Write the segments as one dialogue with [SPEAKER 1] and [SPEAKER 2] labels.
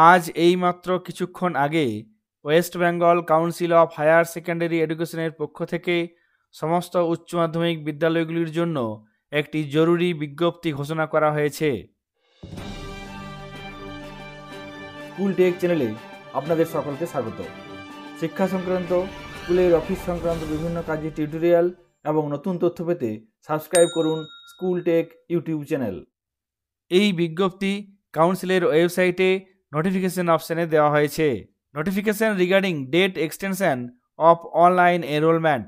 [SPEAKER 1] আজ এইমাত্র কিছুক্ষণ আগে West Bengal Council of Higher Secondary এডুকেশনের পক্ষ থেকে সমস্ত উচ্চ মাধ্যমিক বিদ্যালয়গুলির জন্য একটি জরুরি বিজ্ঞপ্তি ঘোষণা করা হয়েছে। স্কুল টেক চ্যানেলে আপনাদের সকলকে স্বাগত। শিক্ষা সংক্রান্ত, স্কুলের অফিস সংক্রান্ত বিভিন্ন কাজের টিউটোরিয়াল এবং নতুন তথ্য পেতে সাবস্ক্রাইব করুন স্কুল টেক ইউটিউব চ্যানেল। এই বিজ্ঞপ্তি কাউন্সিলের ওয়েবসাইটে নোটিফিকেশন অপশানে দেওয়া হয়েছে। Notification regarding date extension of online enrolment.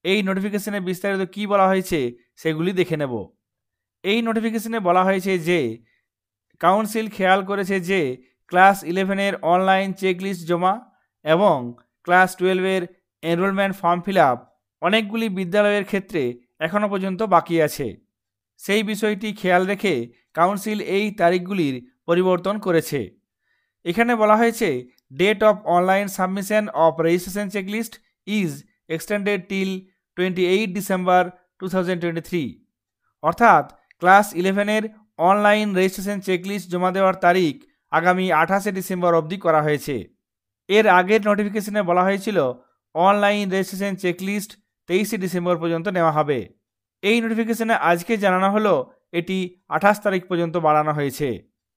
[SPEAKER 1] এই নোটিফিকেশনে বিস্তারিত কি বলা হয়েছে সেগুলি দেখে নেব। এই নোটিফিকেশনে বলা হয়েছে যে কাউন্সিল খেয়াল করেছে যে ক্লাস 11-এর অনলাইন চেকলিস্ট জমা এবং ক্লাস 12-এর এনরোলমেন্ট ফর্ম ফিল আপ অনেকগুলি বিদ্যালয়ের ক্ষেত্রে এখনও পর্যন্ত বাকি আছে। সেই বিষয়টি খেয়াল রেখে কাউন্সিল এই তারিখগুলির পরিবর্তন করেছে। এখানে বলা হয়েছে date of online submission of registration checklist is extended till 28 December 2023। অর্থাৎ ক্লাস 11-এর অনলাইন রেজিস্ট্রেশন চেকলিস্ট জমা দেওয়ার তারিখ আগামী 28 ডিসেম্বর অবধি করা হয়েছে। এর আগের নোটিফিকেশনে বলা হয়েছিল অনলাইন রেজিস্ট্রেশন চেকলিস্ট 23 ডিসেম্বর পর্যন্ত নেওয়া হবে। এই নোটিফিকেশনে আজকে জানানো হলো এটি 28 তারিখ পর্যন্ত বাড়ানো হয়েছে।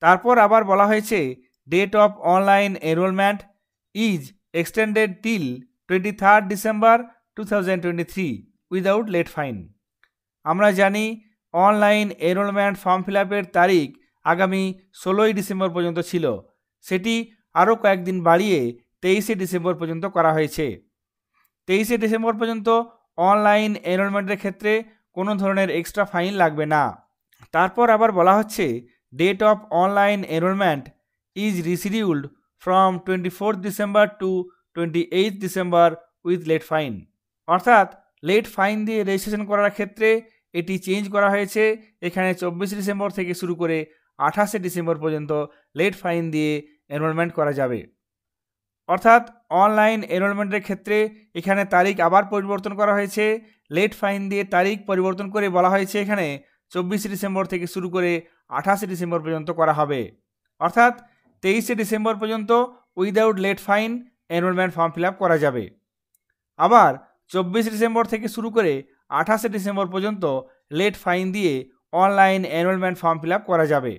[SPEAKER 1] তারপর আবার বলা হয়েছে date of online enrolment is extended till 23 December 2023 without late fine. আমরা জানি অনলাইন এনরোলমেন্ট ফর্ম ফিল আপের তারিখ আগামী 16 ডিসেম্বর পর্যন্ত ছিল, সেটি আরও কয়েকদিন বাড়িয়ে 23 ডিসেম্বর পর্যন্ত করা হয়েছে। 23 ডিসেম্বর পর্যন্ত অনলাইন এনরোলমেন্টের ক্ষেত্রে কোনো ধরনের এক্সট্রা ফাইন লাগবে না। তারপর আবার বলা হচ্ছে date of online enrolment is rescheduled from 24 December to 28 December with late fine. অর্থাৎ লেট ফাইন দিয়ে রেজিস্ট্রেশন করার ক্ষেত্রে এটি চেঞ্জ করা হয়েছে। এখানে 24 ডিসেম্বর থেকে শুরু করে 28 ডিসেম্বর পর্যন্ত লেট ফাইন দিয়ে এনরোলমেন্ট করা যাবে। অর্থাৎ অনলাইন এনরোলমেন্টের ক্ষেত্রে এখানে তারিখ আবার পরিবর্তন করা হয়েছে। লেট ফাইন দিয়ে তারিখ পরিবর্তন করে বলা হয়েছে এখানে 24 ডিসেম্বর থেকে শুরু করে 28 ডিসেম্বর পর্যন্ত করা হবে। অর্থাৎ 23 ডিসেম্বর পর্যন্ত without late fine enrolment form fill up করা যাবে। আবার 24 ডিসেম্বর থেকে শুরু করে 28 ডিসেম্বর পর্যন্ত লেট ফাইন দিয়ে online enrolment form fill up করা যাবে।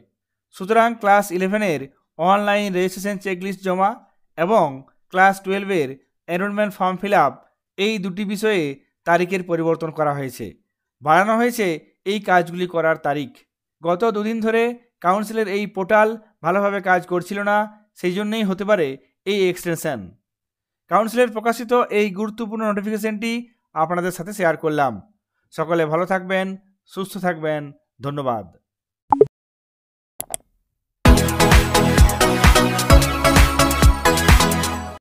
[SPEAKER 1] সুতরাং ক্লাস 11-এর অনলাইন রেজিস্ট্রেশন চেকলিস্ট জমা এবং ক্লাস 12-এর এনরোলমেন্ট ফর্ম ফিল আপ এই দুটি বিষয়ে তারিখের পরিবর্তন করা হয়েছে। বাড়ানো হয়েছে এই কাজগুলি করার তারিখ। গত দুদিন ধরে কাউন্সিলের এই পোর্টাল ভালোভাবে কাজ করছিল না, সেই জন্যই হতে পারে এই এক্সটেনশন। কাউন্সিলের প্রকাশিত এই গুরুত্বপূর্ণ নোটিফিকেশনটি আপনাদের সাথে শেয়ার করলাম। সকলে ভালো থাকবেন, সুস্থ থাকবেন। ধন্যবাদ।